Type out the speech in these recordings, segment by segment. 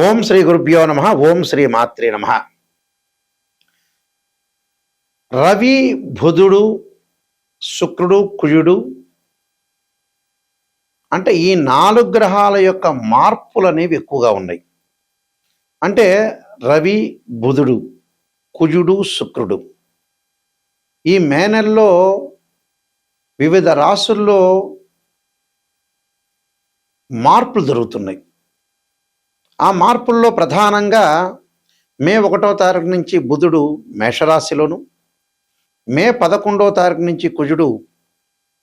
ఓం శ్రీ గురుభ్యో నమ. ఓం శ్రీ మాత్రే నమ. రవి, బుధుడు, శుక్రుడు, కుజుడు అంటే ఈ 4 గ్రహాల యొక్క మార్పులు అనేవి ఎక్కువగా ఉన్నాయి. అంటే రవి, బుధుడు, కుజుడు, శుక్రుడు ఈ మే నెలలో వివిధ రాశుల్లో మార్పులు జరుగుతున్నాయి. ఆ మార్పుల్లో ప్రధానంగా మే 1వ తారీఖు నుంచి బుధుడు మేషరాశిలోను, మే 11వ తారీఖు నుంచి కుజుడు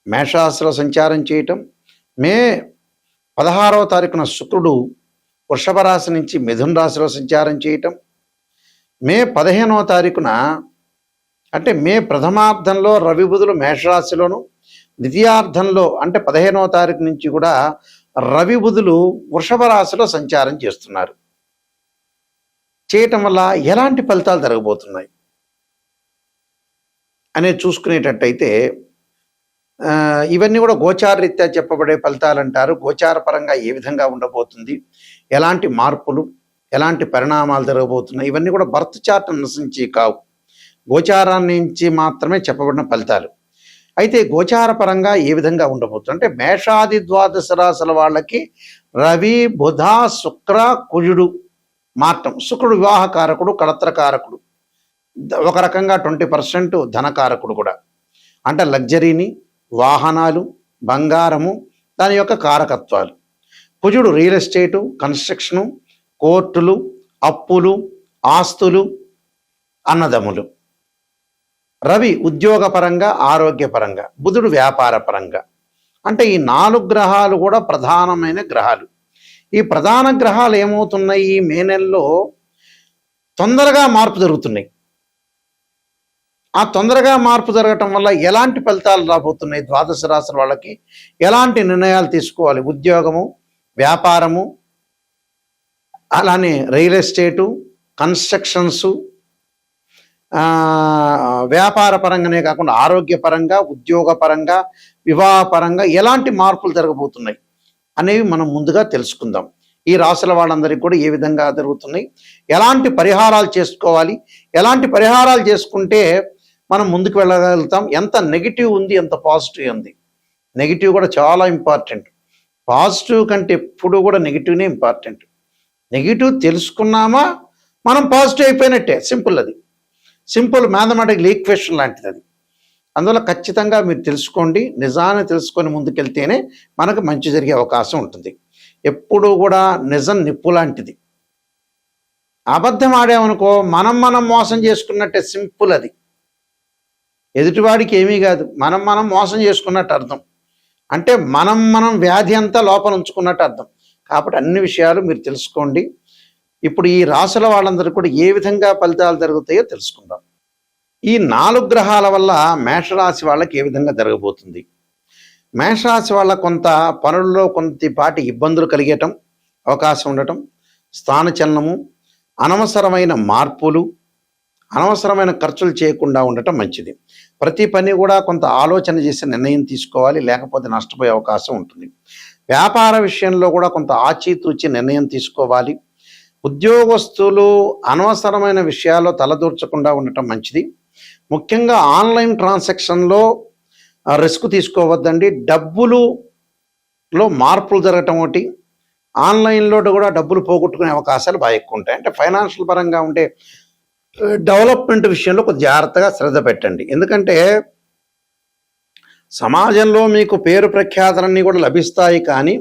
మేషరాశిలో సంచారం చేయటం, మే 16వ తారీఖున శుక్రుడు వృషభ రాశి నుంచి మిథున రాశిలో సంచారం చేయటం, మే 15వ తారీఖున అంటే మే ప్రథమార్థంలో రవి బుధులు మేషరాశిలోను, ద్వితీయార్థంలో అంటే 15వ తారీఖు నుంచి కూడా రవి బుధులు వృషభ రాశిలో సంచారం చేస్తున్నారు. చేయటం వల్ల ఎలాంటి ఫలితాలు జరగబోతున్నాయి అనేది చూసుకునేటట్టయితే ఇవన్నీ కూడా గోచార రీత్యా చెప్పబడే ఫలితాలు అంటారు. గోచార పరంగా ఏ విధంగా ఉండబోతుంది, ఎలాంటి మార్పులు, ఎలాంటి పరిణామాలు జరగబోతున్నాయి, ఇవన్నీ కూడా బర్త్ చార్ట్ అనుసరించి కావు, గోచారాన్ని నుంచి మాత్రమే చెప్పబడిన ఫలితాలు. అయితే గోచార పరంగా ఏ విధంగా ఉండబోతుంది అంటే మేషాది ద్వాదశ రాశుల వాళ్ళకి రవి, బుధ, శుక్ర, కుజుడు మాత్రం. శుక్రుడు వివాహకారకుడు, కళత్రకారకుడు, ఒక రకంగా 20% ధనకారకుడు కూడా. అంటే లగ్జరీని, వాహనాలు, బంగారము దాని యొక్క కారకత్వాలు. కుజుడు రియల్ ఎస్టేటు, కన్స్ట్రక్షను, కోర్టులు, అప్పులు, ఆస్తులు, అన్నదమ్ములు. రవి ఉద్యోగపరంగా, ఆరోగ్యపరంగా, బుధుడు వ్యాపార పరంగా. అంటే ఈ 4 గ్రహాలు కూడా ప్రధానమైన గ్రహాలు. ఈ ప్రధాన గ్రహాలు ఏమవుతున్నాయి, ఈ మే నెలలో తొందరగా మార్పు జరుగుతున్నాయి. ఆ తొందరగా మార్పు జరగటం వల్ల ఎలాంటి ఫలితాలు రాబోతున్నాయి, ద్వాదశ రాశుల వాళ్ళకి ఎలాంటి నిర్ణయాలు తీసుకోవాలి, ఉద్యోగము, వ్యాపారము, అలానే రియల్ ఎస్టేటు, కన్స్ట్రక్షన్సు, వ్యాపార పరంగానే కాకుండా ఆరోగ్యపరంగా, ఉద్యోగపరంగా, వివాహపరంగా ఎలాంటి మార్పులు జరగబోతున్నాయి అనేవి మనం ముందుగా తెలుసుకుందాం. ఈ రాశుల వాళ్ళందరికీ కూడా ఏ విధంగా జరుగుతున్నాయి, ఎలాంటి పరిహారాలు చేసుకోవాలి, ఎలాంటి పరిహారాలు చేసుకుంటే మనం ముందుకు వెళ్ళగలుగుతాం, ఎంత నెగిటివ్ ఉంది, ఎంత పాజిటివ్ ఉంది. నెగిటివ్ కూడా చాలా ఇంపార్టెంట్. పాజిటివ్ కంటే ఎప్పుడు కూడా నెగిటివ్నే ఇంపార్టెంట్. నెగిటివ్ తెలుసుకున్నామా మనం పాజిటివ్ అయిపోయినట్టే. సింపుల్, అది సింపుల్ మ్యాథమెటికల్ ఈక్వేషన్ లాంటిది అది. అందువల్ల ఖచ్చితంగా మీరు తెలుసుకోండి. నిజాన్ని తెలుసుకొని ముందుకెళ్తేనే మనకు మంచి జరిగే అవకాశం ఉంటుంది. ఎప్పుడూ కూడా నిజం నిప్పు లాంటిది. అబద్ధం ఆడామనుకో మనం మోసం చేసుకున్నట్టే. సింపుల్ అది. ఎదుటివాడికి ఏమీ కాదు, మనం మోసం చేసుకున్నట్టు అర్థం. అంటే మనం వ్యాధి అంతా లోపల ఉంచుకున్నట్టు అర్థం. కాబట్టి అన్ని విషయాలు మీరు తెలుసుకోండి. ఇప్పుడు ఈ రాశుల వాళ్ళందరూ కూడా ఏ విధంగా ఫలితాలు జరుగుతాయో తెలుసుకుందాం. ఈ 4 గ్రహాల వల్ల మేషరాశి వాళ్ళకి ఏ విధంగా జరగబోతుంది. మేషరాశి వాళ్ళ కొంత పనుల్లో కొంతపాటి ఇబ్బందులు కలిగేయటం అవకాశం ఉండటం, స్థానచలనము, అనవసరమైన మార్పులు, అనవసరమైన ఖర్చులు చేయకుండా ఉండటం మంచిది. ప్రతి పని కూడా కొంత ఆలోచన చేసి నిర్ణయం తీసుకోవాలి, లేకపోతే నష్టపోయే అవకాశం ఉంటుంది. వ్యాపార విషయంలో కూడా కొంత ఆచితూచి నిర్ణయం తీసుకోవాలి. ఉద్యోగస్తులు అనవసరమైన విషయాల్లో తలదూర్చకుండా ఉండటం మంచిది. ముఖ్యంగా ఆన్లైన్ ట్రాన్సాక్షన్లో రిస్క్ తీసుకోవద్దండి. డబ్బులులో మార్పులు జరగటం ఒకటి, ఆన్లైన్లో కూడా డబ్బులు పోగొట్టుకునే అవకాశాలు బాగా ఎక్కువ ఉంటాయి. అంటే ఫైనాన్షియల్ పరంగా ఉంటే డెవలప్మెంట్ విషయంలో కొంచెం జాగ్రత్తగా శ్రద్ధ పెట్టండి. ఎందుకంటే సమాజంలో మీకు పేరు ప్రఖ్యాతలన్నీ కూడా లభిస్తాయి, కానీ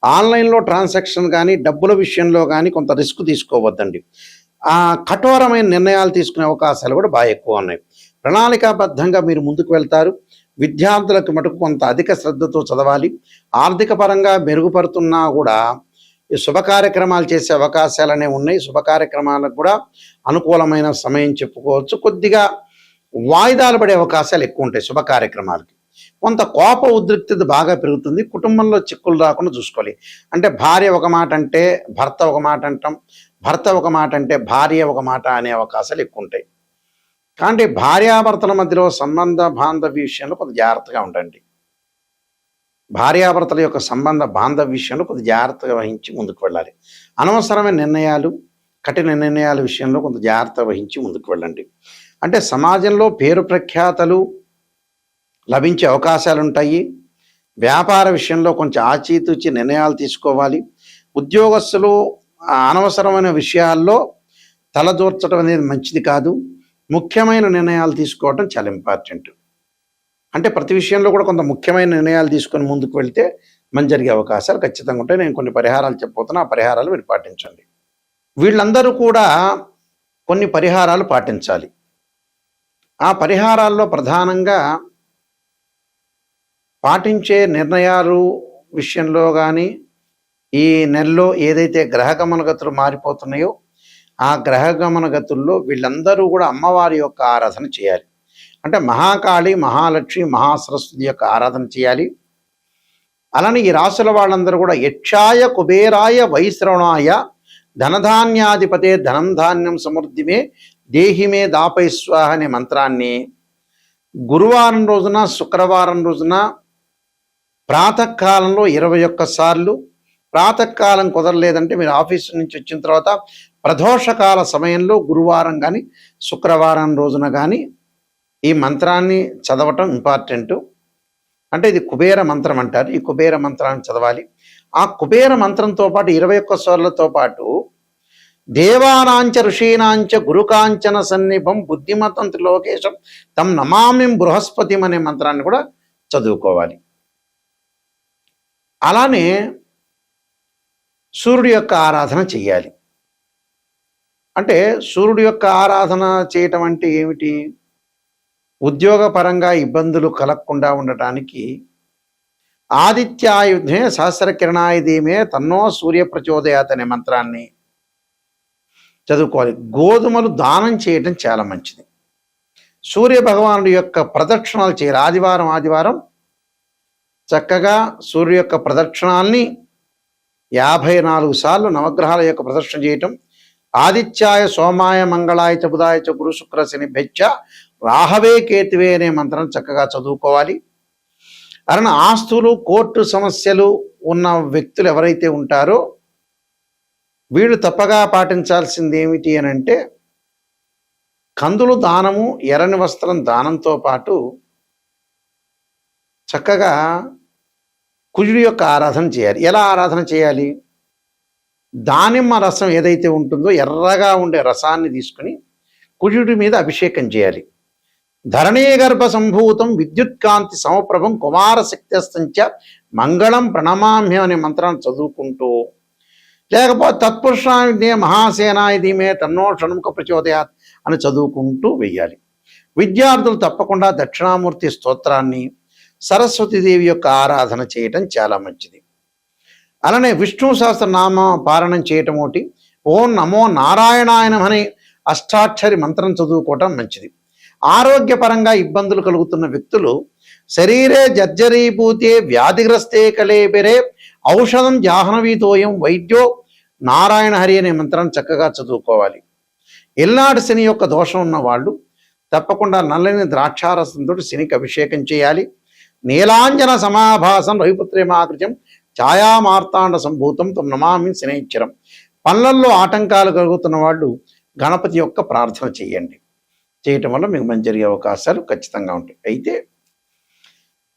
ఆన్లైన్లో ట్రాన్సాక్షన్ కానీ డబ్బుల విషయంలో కానీ కొంత రిస్క్ తీసుకోవద్దండి. కఠోరమైన నిర్ణయాలు తీసుకునే అవకాశాలు కూడా బాగా ఎక్కువ ఉన్నాయి. ప్రణాళికాబద్ధంగా మీరు ముందుకు వెళ్తారు. విద్యార్థులకు మటుకు కొంత అధిక శ్రద్ధతో చదవాలి. ఆర్థిక పరంగా మెరుగుపడుతున్నా కూడా ఈ శుభ కార్యక్రమాలు చేసే అవకాశాలనే ఉన్నాయి. శుభ కార్యక్రమాలకు కూడా అనుకూలమైన సమయం చెప్పుకోవచ్చు. కొద్దిగా వాయిదాలు పడే అవకాశాలు ఎక్కువ ఉంటాయి శుభ కార్యక్రమాలకి. కొంత కోప ఉద్రిక్తత బాగా పెరుగుతుంది. కుటుంబంలో చిక్కులు రాకుండా చూసుకోవాలి. అంటే భార్య ఒక మాట అంటే భర్త ఒక మాట అంటాం, భర్త ఒక మాట అంటే భార్య ఒక మాట అనే అవకాశాలు ఎక్కువ ఉంటాయి. కాబట్టి భార్యాభర్తల మధ్యలో సంబంధ బాంధవ్య విషయంలో కొంత జాగ్రత్తగా ఉండండి. భార్యాభర్తల యొక్క సంబంధ బాంధవ్య విషయంలో కొంత జాగ్రత్తగా వహించి ముందుకు వెళ్ళాలి. అనవసరమైన నిర్ణయాలు, కఠిన నిర్ణయాల విషయంలో కొంత జాగ్రత్త వహించి ముందుకు వెళ్ళండి. అంటే సమాజంలో పేరు ప్రఖ్యాతలు లభించే అవకాశాలు ఉంటాయి. వ్యాపార విషయంలో కొంచెం ఆచితూచి నిర్ణయాలు తీసుకోవాలి. ఉద్యోగస్తులు అనవసరమైన విషయాల్లో తలదూర్చడం అనేది మంచిది కాదు. ముఖ్యమైన నిర్ణయాలు తీసుకోవడం చాలా ఇంపార్టెంట్. అంటే ప్రతి విషయంలో కూడా కొంత ముఖ్యమైన నిర్ణయాలు తీసుకొని ముందుకు వెళ్తే మంచి జరిగే అవకాశాలు ఖచ్చితంగా ఉంటాయి. నేను కొన్ని పరిహారాలు చెప్పబోతున్నా, ఆ పరిహారాలు మీరు పాటించండి. వీళ్ళందరూ కూడా కొన్ని పరిహారాలు పాటించాలి. ఆ పరిహారాల్లో ప్రధానంగా పాటించే నిర్ణయాలు విషయంలో కానీ, ఈ నెలలో ఏదైతే గ్రహగమన గతులు మారిపోతున్నాయో ఆ గ్రహగమన గతుల్లో వీళ్ళందరూ కూడా అమ్మవారి యొక్క ఆరాధన చేయాలి. అంటే మహాకాళి, మహాలక్ష్మి, మహాసరస్వతి యొక్క ఆరాధన చేయాలి. అలానే ఈ రాశుల వాళ్ళందరూ కూడా యక్షాయ, కుబేరాయ, వైశ్రవణాయ, ధనధాన్యాధిపతే ధనం ధాన్యం సమృద్ధిమే దేహిమే దాపై స్వాహ అనే మంత్రాన్ని గురువారం రోజున, శుక్రవారం రోజున ప్రాతకాలంలో 21 సార్లు, ప్రాతకాలం కుదరలేదంటే మీరు ఆఫీసు నుంచి వచ్చిన తర్వాత ప్రదోషకాల సమయంలో గురువారం కానీ శుక్రవారం రోజున కానీ ఈ మంత్రాన్ని చదవటం ఇంపార్టెంట్. అంటే ఇది కుబేర మంత్రం అంటారు. ఈ కుబేర మంత్రాన్ని చదవాలి. ఆ కుబేర మంత్రంతో పాటు 21 సార్లతో పాటు దేవానాంచ ఋషీనాంచ గురుకాంచన సన్నిభం బుద్ధిమతం త్రిలోకేశం తం నమామిం బృహస్పతిం అనే మంత్రాన్ని కూడా చదువుకోవాలి. అలానే సూర్యుడి యొక్క ఆరాధన చెయ్యాలి. అంటే సూర్యుడి యొక్క ఆరాధన చేయటం అంటే ఏమిటి? ఉద్యోగపరంగా ఇబ్బందులు కలగకుండా ఉండటానికి ఆదిత్యాయుధే సహస్రకిరణాయ ధీమే తన్నో సూర్య ప్రచోదయాత్ అనే మంత్రాన్ని చదువుకోవాలి. గోధుమలు దానం చేయటం చాలా మంచిది. సూర్య భగవానుడి యొక్క ప్రదక్షిణాలు చేయాలి. ఆదివారం చక్కగా సూర్య యొక్క ప్రదక్షిణాల్ని 54 సార్లు నవగ్రహాల యొక్క ప్రదక్షిణ చేయటం. ఆదిత్యాయ, సోమాయ, మంగళాయ చ బుధాయ చ గురు శుక్ర శని భెచ్చ రాహవే కేతువే అనే మంత్రం చక్కగా చదువుకోవాలి. అలానే ఆస్తులు, కోర్టు సమస్యలు ఉన్న వ్యక్తులు ఎవరైతే ఉంటారో వీళ్ళు తప్పగా పాటించాల్సింది ఏమిటి అని అంటే కందులు దానము, ఎర్రని వస్త్రం దానంతో పాటు చక్కగా కుజుడి యొక్క ఆరాధన చేయాలి. ఎలా ఆరాధన చేయాలి? దానిమ్మ రసం ఏదైతే ఉంటుందో ఎర్రగా ఉండే రసాన్ని తీసుకుని కుజుడి మీద అభిషేకం చేయాలి. ధరణీ గర్భ సంభూతం విద్యుత్కాంతి సమప్రభం కుమార శక్తిస్తంచ మంగళం ప్రణమామ్యం అనే మంత్రాన్ని చదువుకుంటూ, లేకపోతే తత్పురుషాయ మహాసేనాయ ధీమే తన్నో షణ్ముఖ ప్రచోదయాత్ అని చదువుకుంటూ వెయ్యాలి. విద్యార్థులు తప్పకుండా దక్షిణామూర్తి స్తోత్రాన్ని, సరస్వతీదేవి యొక్క ఆరాధన చేయటం చాలా మంచిది. అలానే విష్ణు సహస్రనామ పారాయణం చేయటం ఒకటి, ఓం నమో నారాయణాయ నమః అనే అష్టాక్షరి మంత్రం చదువుకోవటం మంచిది. ఆరోగ్యపరంగా ఇబ్బందులు కలుగుతున్న వ్యక్తులు శరీరే జర్జరీభూతే వ్యాధిగ్రస్తే కలేబెరే ఔషధం జాహ్నవీతోయం వైద్యో నారాయణ హరి అనే మంత్రాన్ని చక్కగా చదువుకోవాలి. ఎల్నాడు శని యొక్క దోషం ఉన్న వాళ్ళు తప్పకుండా నల్లని ద్రాక్షారసంతో శనికి అభిషేకం చేయాలి. నీలాంజన సమాభాసం రవిపుత్రేమాకృత్యం ఛాయామార్తాండ సంభూతం తం నమామి శనైశ్చరం. పనులల్లో ఆటంకాలు కలుగుతున్న వాళ్ళు గణపతి యొక్క ప్రార్థన చేయండి. చేయటం వల్ల మీకు మంచి జరిగే అవకాశాలు ఖచ్చితంగా ఉంటాయి. అయితే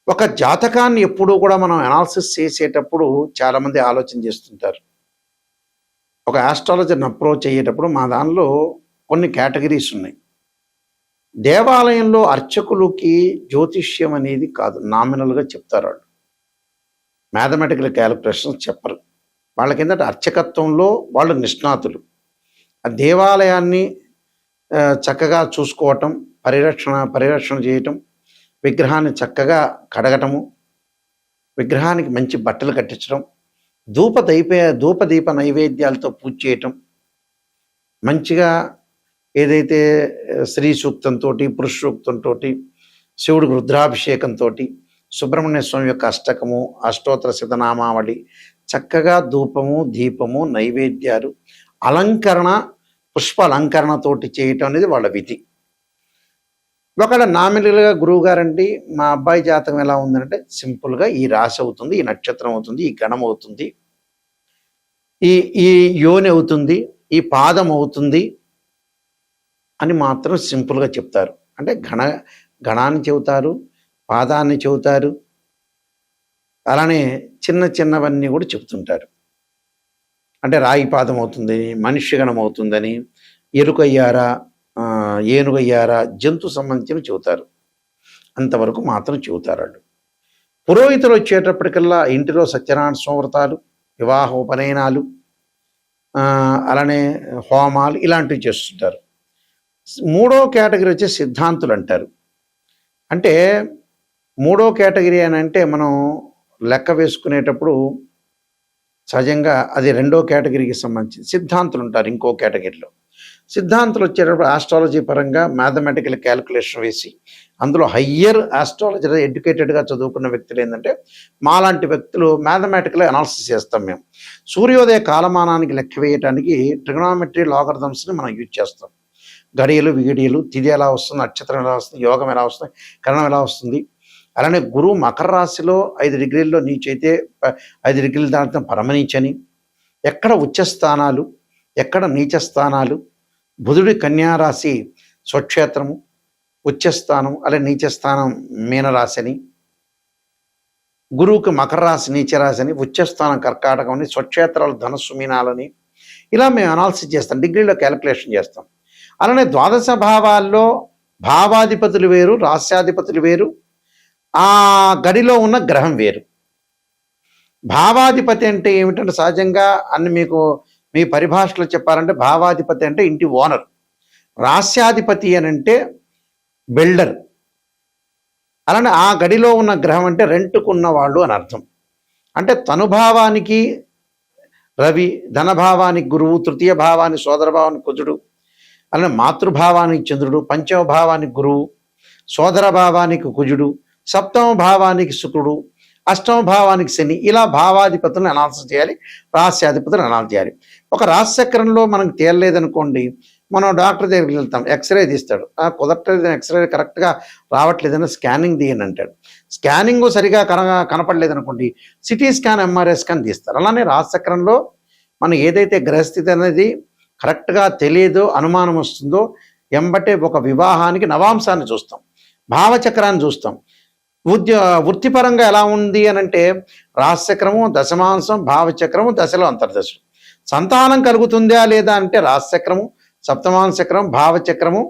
ఒక జాతకాన్ని ఎప్పుడూ కూడా మనం అనాలిసిస్ చేసేటప్పుడు చాలామంది ఆలోచన చేస్తుంటారు. ఒక ఆస్ట్రాలజర్ని అప్రోచ్ అయ్యేటప్పుడు మా దానిలో కొన్ని కేటగిరీస్ ఉన్నాయి. దేవాలయంలో అర్చకులకి జ్యోతిష్యం అనేది కాదు, నామినల్గా చెప్తారు. వాళ్ళు మ్యాథమెటికల్ క్యాలిక్యులేషన్స్ చెప్పరు. వాళ్ళ కిందట అర్చకత్వంలో వాళ్ళు నిష్ణాతులు. ఆ దేవాలయాన్ని చక్కగా చూసుకోవటం, పరిరక్షణ చేయటం, విగ్రహాన్ని చక్కగా కడగటము, విగ్రహానికి మంచి బట్టలు కట్టించడం, ధూపదీప నైవేద్యాలతో పూజ చేయటం, మంచిగా ఏదైతే స్త్రీ సూక్తంతో, పురుష సూక్తంతో, శివుడికి రుద్రాభిషేకంతో, సుబ్రహ్మణ్య స్వామి యొక్క అష్టకము, అష్టోత్తర శతనామావళి, చక్కగా ధూపము, దీపము, నైవేద్యాలు, అలంకరణ, పుష్ప అలంకరణతోటి చేయటం అనేది వాళ్ళ విధి. ఒకవేళ నామినల్గా గురువు గారండి మా అబ్బాయి జాతకం ఎలా ఉందంటే సింపుల్గా ఈ రాశి అవుతుంది, ఈ నక్షత్రం అవుతుంది, ఈ గణం అవుతుంది, ఈ ఈ యోని అవుతుంది, ఈ పాదం అవుతుంది అని మాత్రం సింపుల్గా చెప్తారు. అంటే గణాన్ని చెబుతారు, పాదాన్ని చెబుతారు, అలానే చిన్న చిన్నవన్నీ కూడా చెబుతుంటారు. అంటే రాయి పాదం అవుతుంది, మనిషి గణం అవుతుందని, ఎరుకయ్యారా, ఏనుగయ్యారా, జంతు సంబంధించినవి చెబుతారు. అంతవరకు మాత్రం చెబుతారు వాళ్ళు. పురోహితులు వచ్చేటప్పటికల్లా ఇంటిలో సత్యనారాయణ స్వామి వ్రతాలు, వివాహ ఉపనయనాలు, అలానే హోమాలు ఇలాంటివి చేస్తుంటారు. మూడో కేటగిరీ వచ్చి సిద్ధాంతులు అంటారు. అంటే మూడో కేటగిరీ అని అంటే మనం లెక్క వేసుకునేటప్పుడు సహజంగా అది రెండో కేటగిరీకి సంబంధించి సిద్ధాంతులు ఉంటారు. ఇంకో కేటగిరీలో సిద్ధాంతులు వచ్చేటప్పుడు ఆస్ట్రాలజీ పరంగా మ్యాథమెటికల్ క్యాలిక్యులేషన్ వేసి అందులో హయ్యర్ ఆస్ట్రాలజీ ఎడ్యుకేటెడ్గా చదువుకున్న వ్యక్తులు ఏంటంటే మాలాంటి వ్యక్తులు మ్యాథమెటికల్ అనాలిసిస్ చేస్తాం. మేము సూర్యోదయ కాలమానానికి లెక్క వేయడానికి ట్రిగనామెట్రీ లాగరిథమ్స్ని మనం యూజ్ చేస్తాం. గడియలు విగిడియలు, తిథి ఎలా వస్తుంది, నక్షత్రం ఎలా వస్తుంది, యోగం ఎలా వస్తుంది, కరణం ఎలా వస్తుంది. అలానే గురువు మకర రాశిలో 5 డిగ్రీల్లో నీచైతే 5 డిగ్రీల దాంట్లో పరమనీచని, ఎక్కడ ఉచ్చ స్థానాలు, ఎక్కడ నీచ స్థానాలు, బుధుడి కన్యారాశి స్వక్షేత్రము, ఉచ్చస్థానం అలా నీచస్థానం మీనరాశిని, గురువుకి మకర రాశి నీచరాశిని, ఉచ్చస్థానం కర్కాటకం అని, స్వక్షేత్రాలు ధనస్సు మీనాలని ఇలా మేము అనాలిసిస్ చేస్తాం, డిగ్రీలో క్యాలిక్యులేషన్ చేస్తాం. అలానే ద్వాదశ భావాల్లో భావాధిపతులు వేరు, రాస్యాధిపతులు వేరు, ఆ గడిలో ఉన్న గ్రహం వేరు. భావాధిపతి అంటే ఏమిటంటే సహజంగా అన్ని మీకు మీ పరిభాషలో చెప్పాలంటే భావాధిపతి అంటే ఇంటి ఓనర్, రాస్యాధిపతి అని అంటే బిల్డర్, అలానే ఆ గడిలో ఉన్న గ్రహం అంటే రెంట్కున్న వాళ్ళు అని అర్థం. అంటే తనుభావానికి రవి, ధనభావానికి గురువు, తృతీయ భావానికి సోదర భావానికి కుజుడు, అలానే మాతృభావానికి చంద్రుడు, పంచమ భావానికి గురువు, సోదర భావానికి కుజుడు, సప్తమ భావానికి శుక్రుడు, అష్టమ భావానికి శని, ఇలా భావాధిపతులను అనాలిసిస్ చేయాలి, రాస్యాధిపతులను అనాలిసిస్ చేయాలి. ఒక రాశిచక్రంలో మనకు తేలలేదనుకోండి, మనం డాక్టర్ దగ్గరికి వెళ్తాం, ఎక్స్రే తీస్తాడు, కుదరట్లేదు, ఎక్స్రే కరెక్ట్గా రావట్లేదని స్కానింగ్ తీయని అంటాడు. స్కానింగ్ సరిగా కనపడలేదనుకోండి, సిటీ స్కాన్, ఎంఆర్ఐ స్కాన్ తీస్తారు. అలానే రాశిచక్రంలో మనం ఏదైతే గ్రహస్థితి అనేది కరెక్ట్గా తెలియదో, అనుమానం వస్తుందో, ఎంబటే ఒక వివాహానికి నవాంశాన్ని చూస్తాం, భావచక్రాన్ని చూస్తాం. వృత్తిపరంగా ఎలా ఉంది అని అంటే రాశిచక్రము, దశమాంశం, భావచక్రము, దశలో అంతర్దశలు. సంతానం కలుగుతుందా లేదా అంటే రాశిచక్రము, సప్తమాంశ చక్రం, భావచక్రము,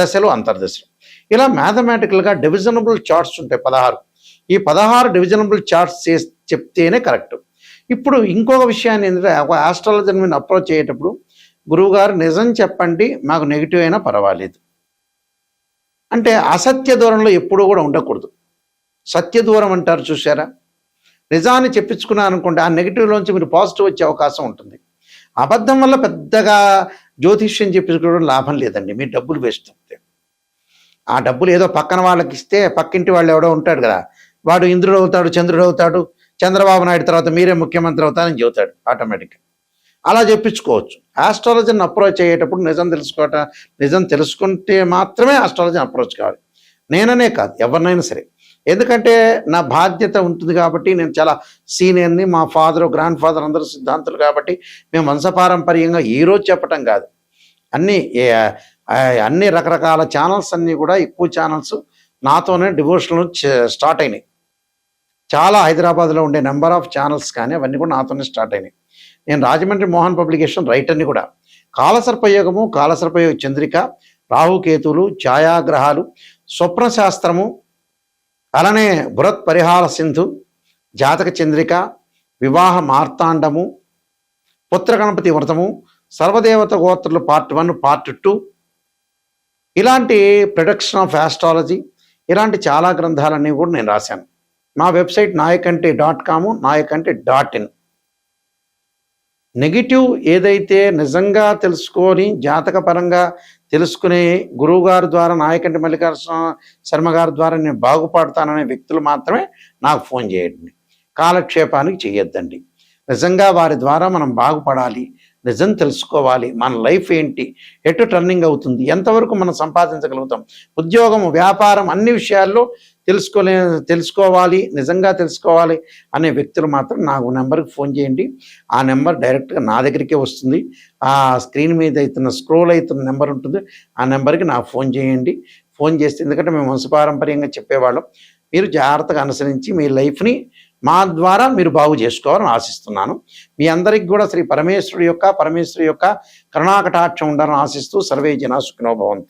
దశలు, అంతర్దశలు. ఇలా మ్యాథమెటికల్గా డివిజనబుల్ చార్ట్స్ ఉంటాయి 16. ఈ 16 డివిజనబుల్ చార్ట్స్ చెప్తేనే కరెక్ట్. ఇప్పుడు ఇంకొక విషయాన్ని ఏంటంటే ఆస్ట్రాలజీని మీరు అప్రోచ్ అయ్యేటప్పుడు గురువుగారు నిజం చెప్పండి, మాకు నెగిటివ్ అయినా పర్వాలేదు అంటే అసత్య దూరంలో ఎప్పుడూ కూడా ఉండకూడదు. సత్య దూరం అంటారు చూసారా, నిజాన్ని చెప్పించుకున్నారు అనుకోండి, ఆ నెగిటివ్లోంచి మీరు పాజిటివ్ వచ్చే అవకాశం ఉంటుంది. అబద్ధం వల్ల పెద్దగా జ్యోతిష్యం చెప్పించుకోవడం లాభం లేదండి, మీ డబ్బులు వేస్ట్ అవుతాయి. ఆ డబ్బులు ఏదో పక్కన వాళ్ళకి ఇస్తే పక్కింటి వాళ్ళు ఎవడో ఉంటాడు కదా, వాడు ఇంద్రుడు అవుతాడు, చంద్రుడు అవుతాడు, చంద్రబాబు నాయుడు తర్వాత మీరే ముఖ్యమంత్రి అవుతారని చెబుతాడు ఆటోమేటిక్గా. అలా చెప్పించుకోవచ్చు. ఆస్ట్రాలజీని అప్రోచ్ అయ్యేటప్పుడు నిజం తెలుసుకుంటే మాత్రమే ఆస్ట్రాలజీని అప్రోచ్ కావాలి. నేననే కాదు, ఎవరినైనా సరే. ఎందుకంటే నా బాధ్యత ఉంటుంది కాబట్టి, నేను చాలా సీనియర్ని, మా ఫాదరు, గ్రాండ్ ఫాదర్ అందరూ సిద్ధాంతులు కాబట్టి మేము వంశపారంపర్యంగా ఈరోజు చెప్పటం కాదు, అన్ని రకరకాల ఛానల్స్ అన్నీ కూడా, ఎక్కువ ఛానల్స్ నాతోనే డివోషనల్ స్టార్ట్ అయినాయి. చాలా హైదరాబాద్లో ఉండే నెంబర్ ఆఫ్ ఛానల్స్ కానీ అవన్నీ కూడా నాతోనే స్టార్ట్ అయినాయి. నేను రాజమండ్రి మోహన్ పబ్లికేషన్ రైటర్ని కూడా. కాలసర్పయోగము, కాలసర్పయోగ చంద్రిక, రాహుకేతువులు, ఛాయాగ్రహాలు, స్వప్నశాస్త్రము, అలానే బృహత్ పరిహార సింధు, జాతక చంద్రిక, వివాహ మార్తాండము, పుత్ర గణపతి వ్రతము, సర్వదేవత గోత్రులు పార్ట్ 1, పార్ట్ 2, ఇలాంటి ప్రొడక్షన్ ఆఫ్ ఆస్ట్రాలజీ, ఇలాంటి చాలా గ్రంథాలన్నీ కూడా నేను రాశాను. మా వెబ్సైట్ nayakanti.com, nayakanti.in. నెగిటివ్ ఏదైతే నిజంగా తెలుసుకొని జాతకపరంగా తెలుసుకునే గురువు గారి ద్వారా, నాయకంటి మల్లికార్జున శర్మ గారి ద్వారా నేను బాగుపడతాననే వ్యక్తులు మాత్రమే నాకు ఫోన్ చేయండి. కాలక్షేపానికి చేయొద్దండి. నిజంగా వారి ద్వారా మనం బాగుపడాలి, నిజం తెలుసుకోవాలి, మన లైఫ్ ఏంటి, ఎటు టర్నింగ్ అవుతుంది, ఎంతవరకు మనం సంపాదించగలుగుతాం, ఉద్యోగం, వ్యాపారం, అన్ని విషయాల్లో తెలుసుకోవాలి, నిజంగా తెలుసుకోవాలి అనే వ్యక్తులు మాత్రం నాకు నెంబర్కి ఫోన్ చేయండి. ఆ నెంబర్ డైరెక్ట్గా నా దగ్గరికే వస్తుంది. ఆ స్క్రీన్ మీద అవుతున్న స్క్రోల్ అవుతున్న నెంబర్ ఉంటుంది, ఆ నెంబర్కి నాకు ఫోన్ చేయండి. ఫోన్ చేస్తే, ఎందుకంటే మేము వంశపారంపర్యంగా చెప్పేవాళ్ళం, మీరు జాగ్రత్తగా అనుసరించి మీ లైఫ్ని మా ద్వారా మీరు బాగు చేసుకోవాలని ఆశిస్తున్నాను. మీ అందరికి కూడా శ్రీ పరమేశ్వరి యొక్క కరుణాకటాక్షం ఉండాలని ఆశిస్తూ సర్వే జనా సుఖినో భవంతు.